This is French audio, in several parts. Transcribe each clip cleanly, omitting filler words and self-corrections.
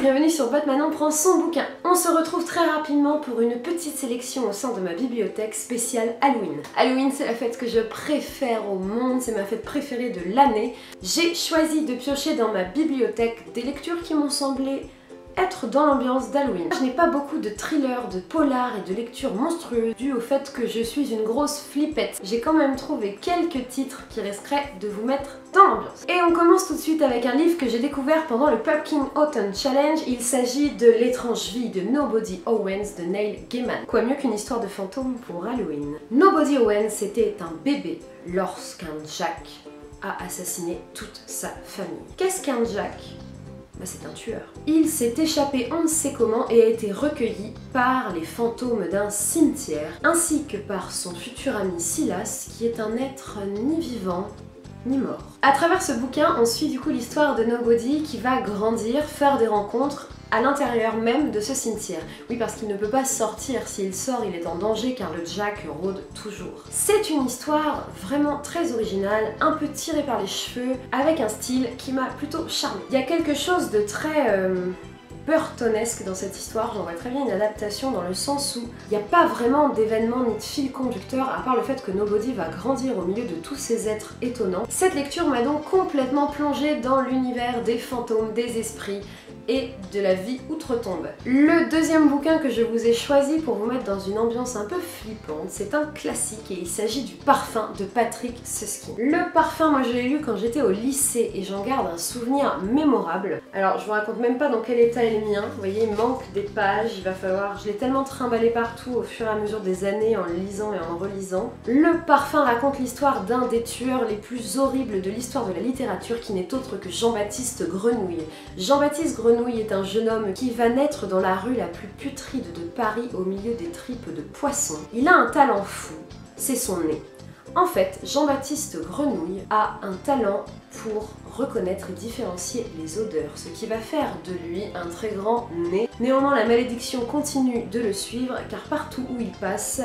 bienvenue sur Batman en prend son bouquin. On se retrouve très rapidement pour une petite sélection au sein de ma bibliothèque spéciale Halloween. Halloween, c'est la fête que je préfère au monde, c'est ma fête préférée de l'année. J'ai choisi de piocher dans ma bibliothèque des lectures qui m'ont semblé être dans l'ambiance d'Halloween. Je n'ai pas beaucoup de thrillers, de polars et de lectures monstrueuses dû au fait que je suis une grosse flippette. J'ai quand même trouvé quelques titres qui risqueraient de vous mettre dans l'ambiance. Et on commence tout de suite avec un livre que j'ai découvert pendant le Pumpkin Autumn Challenge. Il s'agit de L'étrange vie de Nobody Owens de Neil Gaiman. Quoi mieux qu'une histoire de fantôme pour Halloween. Nobody Owens était un bébé lorsqu'un Jack a assassiné toute sa famille. Qu'est-ce qu'un Jack ? C'est un tueur. Il s'est échappé on ne sait comment et a été recueilli par les fantômes d'un cimetière, ainsi que par son futur ami Silas, qui est un être ni vivant ni mort. À travers ce bouquin, on suit du coup l'histoire de Nobody qui va grandir, faire des rencontres à l'intérieur même de ce cimetière. Oui, parce qu'il ne peut pas sortir. S'il sort, il est en danger car le Jack rôde toujours. C'est une histoire vraiment très originale, un peu tirée par les cheveux, avec un style qui m'a plutôt charmée. Il y a quelque chose de très burtonesque dans cette histoire. J'en vois très bien une adaptation dans le sens où il n'y a pas vraiment d'événement ni de fil conducteur à part le fait que Nobody va grandir au milieu de tous ces êtres étonnants. Cette lecture m'a donc complètement plongée dans l'univers des fantômes, des esprits et de la vie outre-tombe. Le deuxième bouquin que je vous ai choisi pour vous mettre dans une ambiance un peu flippante, c'est un classique et il s'agit du Parfum de Patrick Süskind. Le Parfum, moi je l'ai lu quand j'étais au lycée et j'en garde un souvenir mémorable. Alors je vous raconte même pas dans quel état est le mien, vous voyez il manque des pages, il va falloir... Je l'ai tellement trimballé partout au fur et à mesure des années en le lisant et en relisant. Le Parfum raconte l'histoire d'un des tueurs les plus horribles de l'histoire de la littérature qui n'est autre que Jean-Baptiste Grenouille. Jean-Baptiste Grenouille est un jeune homme qui va naître dans la rue la plus putride de Paris au milieu des tripes de poissons. Il a un talent fou, c'est son nez. En fait, Jean-Baptiste Grenouille a un talent pour reconnaître et différencier les odeurs, ce qui va faire de lui un très grand nez. Néanmoins, la malédiction continue de le suivre car partout où il passe,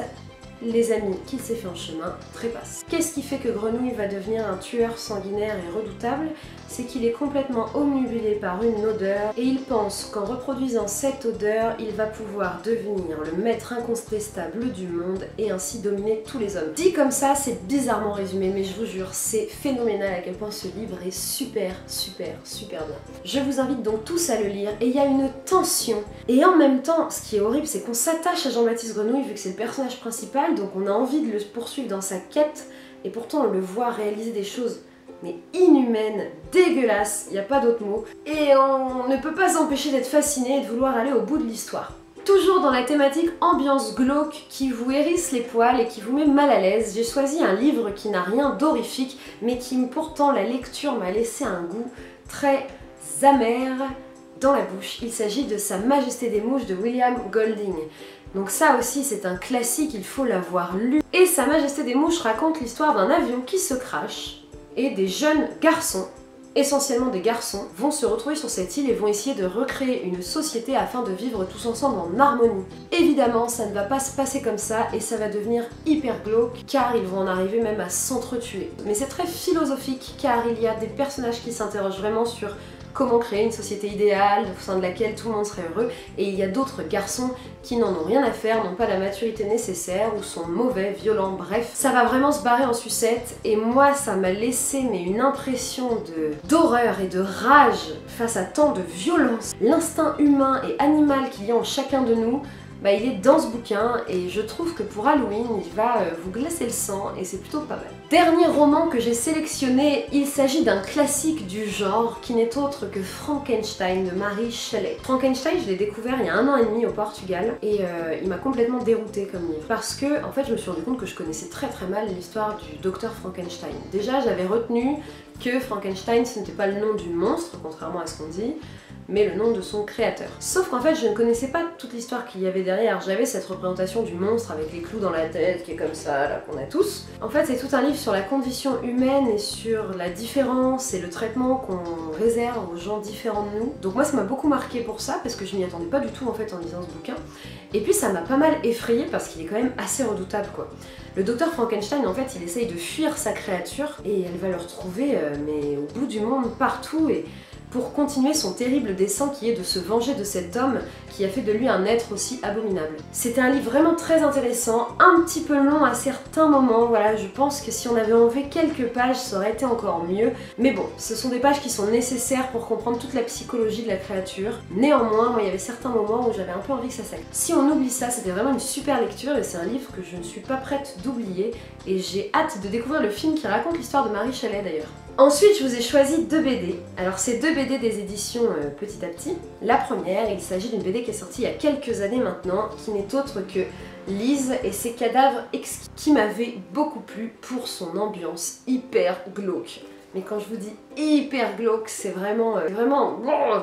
les amis qu'il s'est fait en chemin trépassent. Qu'est-ce qui fait que Grenouille va devenir un tueur sanguinaire et redoutable? C'est qu'il est complètement omnibulé par une odeur et il pense qu'en reproduisant cette odeur, il va pouvoir devenir le maître incontestable du monde et ainsi dominer tous les hommes. Dit comme ça, c'est bizarrement résumé, mais je vous jure, c'est phénoménal à quel point ce livre est super bien. Je vous invite donc tous à le lire et il y a une tension. Et en même temps, ce qui est horrible, c'est qu'on s'attache à Jean-Baptiste Grenouille vu que c'est le personnage principal, donc on a envie de le poursuivre dans sa quête et pourtant on le voit réaliser des choses mais inhumaines, dégueulasses, il n'y a pas d'autre mot, et on ne peut pas s'empêcher d'être fasciné et de vouloir aller au bout de l'histoire. Toujours dans la thématique ambiance glauque qui vous hérisse les poils et qui vous met mal à l'aise, j'ai choisi un livre qui n'a rien d'horrifique mais qui pourtant la lecture m'a laissé un goût très amer dans la bouche. Il s'agit de Sa Majesté des Mouches de William Golding. Donc ça aussi c'est un classique, il faut l'avoir lu. Et Sa Majesté des Mouches raconte l'histoire d'un avion qui se crache et des jeunes garçons, essentiellement des garçons, vont se retrouver sur cette île et vont essayer de recréer une société afin de vivre tous ensemble en harmonie. Évidemment, ça ne va pas se passer comme ça et ça va devenir hyper glauque car ils vont en arriver même à s'entretuer. Mais c'est très philosophique car il y a des personnages qui s'interrogent vraiment sur comment créer une société idéale au sein de laquelle tout le monde serait heureux, et il y a d'autres garçons qui n'en ont rien à faire, n'ont pas la maturité nécessaire ou sont mauvais, violents, bref. Ça va vraiment se barrer en sucette et moi ça m'a laissé une impression d'horreur et de rage face à tant de violence. L'instinct humain et animal qu'il y a en chacun de nous, il est dans ce bouquin et je trouve que pour Halloween, il va vous glacer le sang et c'est plutôt pas mal. Dernier roman que j'ai sélectionné, il s'agit d'un classique du genre qui n'est autre que Frankenstein de Mary Shelley. Frankenstein, je l'ai découvert il y a 1 an et demi au Portugal et il m'a complètement déroutée comme livre parce que en fait je me suis rendu compte que je connaissais très mal l'histoire du docteur Frankenstein. Déjà j'avais retenu que Frankenstein ce n'était pas le nom du monstre, contrairement à ce qu'on dit, mais le nom de son créateur. Sauf qu'en fait je ne connaissais pas toute l'histoire qu'il y avait derrière. J'avais cette représentation du monstre avec les clous dans la tête qui est comme ça, là qu'on a tous. En fait c'est tout un livre sur la condition humaine et sur la différence et le traitement qu'on réserve aux gens différents de nous. Donc moi ça m'a beaucoup marqué pour ça parce que je m'y attendais pas du tout en fait en lisant ce bouquin. Et puis ça m'a pas mal effrayée parce qu'il est quand même assez redoutable quoi. Le docteur Frankenstein en fait il essaye de fuir sa créature et elle va le retrouver mais au bout du monde partout et pour continuer son terrible dessein qui est de se venger de cet homme qui a fait de lui un être aussi abominable. C'était un livre vraiment très intéressant, un petit peu long à certains moments, voilà, je pense que si on avait enlevé quelques pages ça aurait été encore mieux, mais bon, ce sont des pages qui sont nécessaires pour comprendre toute la psychologie de la créature. Néanmoins, moi il y avait certains moments où j'avais un peu envie que ça s'aille. Si on oublie ça, c'était vraiment une super lecture et c'est un livre que je ne suis pas prête d'oublier et j'ai hâte de découvrir le film qui raconte l'histoire de Marie Shelley d'ailleurs. Ensuite, je vous ai choisi 2 BD. Alors, c'est 2 BD des éditions Petit à Petit. La première, il s'agit d'une BD qui est sortie il y a quelques années maintenant, qui n'est autre que Lise et ses cadavres exquis, qui m'avait beaucoup plu pour son ambiance hyper glauque. Mais quand je vous dis hyper glauque, c'est vraiment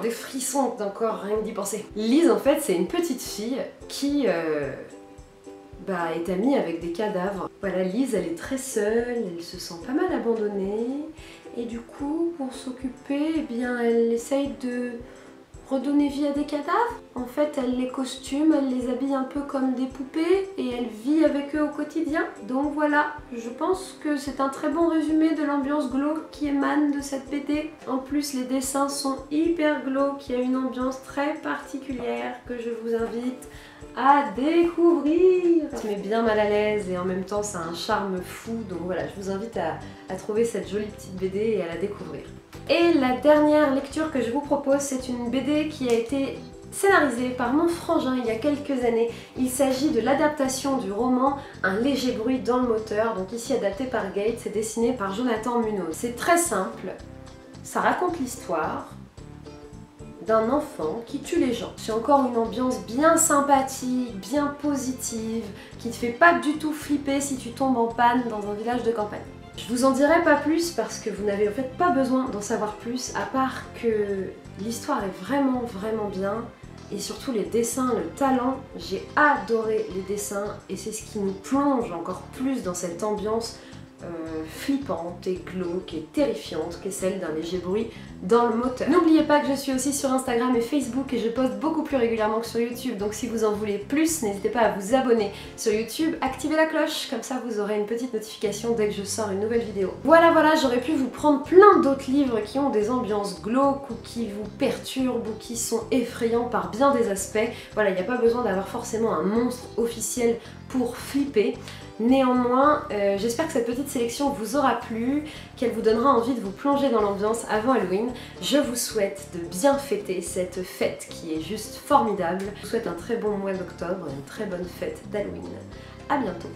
des frissons encore rien que d'y penser. Lise, en fait, c'est une petite fille qui est amie avec des cadavres. Voilà, Lise, elle est très seule, elle se sent pas mal abandonnée. Et du coup, pour s'occuper, eh bien, elle essaye de redonner vie à des cadavres. En fait, elle les costume, elle les habille un peu comme des poupées et elle vit avec eux au quotidien. Donc voilà, je pense que c'est un très bon résumé de l'ambiance glauque qui émane de cette BD. En plus, les dessins sont hyper glauques, il y a une ambiance très particulière que je vous invite à découvrir. Ça met bien mal à l'aise et en même temps ça a un charme fou, donc voilà, je vous invite à trouver cette jolie petite BD et à la découvrir. Et la dernière lecture que je vous propose, c'est une BD qui a été scénarisée par mon frangin il y a quelques années. Il s'agit de l'adaptation du roman Un léger bruit dans le moteur, donc ici adapté par Gates et dessiné par Jonathan Munoz. C'est très simple, ça raconte l'histoire d'un enfant qui tue les gens. C'est encore une ambiance bien sympathique, bien positive, qui te fait pas du tout flipper si tu tombes en panne dans un village de campagne. Je vous en dirai pas plus parce que vous n'avez en fait pas besoin d'en savoir plus, à part que l'histoire est vraiment bien et surtout les dessins, le talent. J'ai adoré les dessins et c'est ce qui nous plonge encore plus dans cette ambiance flippante et glauque et terrifiante qu'est celle d'un léger bruit dans le moteur. N'oubliez pas que je suis aussi sur Instagram et Facebook et je poste beaucoup plus régulièrement que sur YouTube, donc si vous en voulez plus, n'hésitez pas à vous abonner sur YouTube, activez la cloche, comme ça vous aurez une petite notification dès que je sors une nouvelle vidéo. Voilà, j'aurais pu vous prendre plein d'autres livres qui ont des ambiances glauques ou qui vous perturbent ou qui sont effrayants par bien des aspects. Voilà, il n'y a pas besoin d'avoir forcément un monstre officiel pour flipper. Néanmoins, j'espère que cette petite sélection vous aura plu, qu'elle vous donnera envie de vous plonger dans l'ambiance avant Halloween. Je vous souhaite de bien fêter cette fête qui est juste formidable. Je vous souhaite un très bon mois d'octobre, une très bonne fête d'Halloween. À bientôt.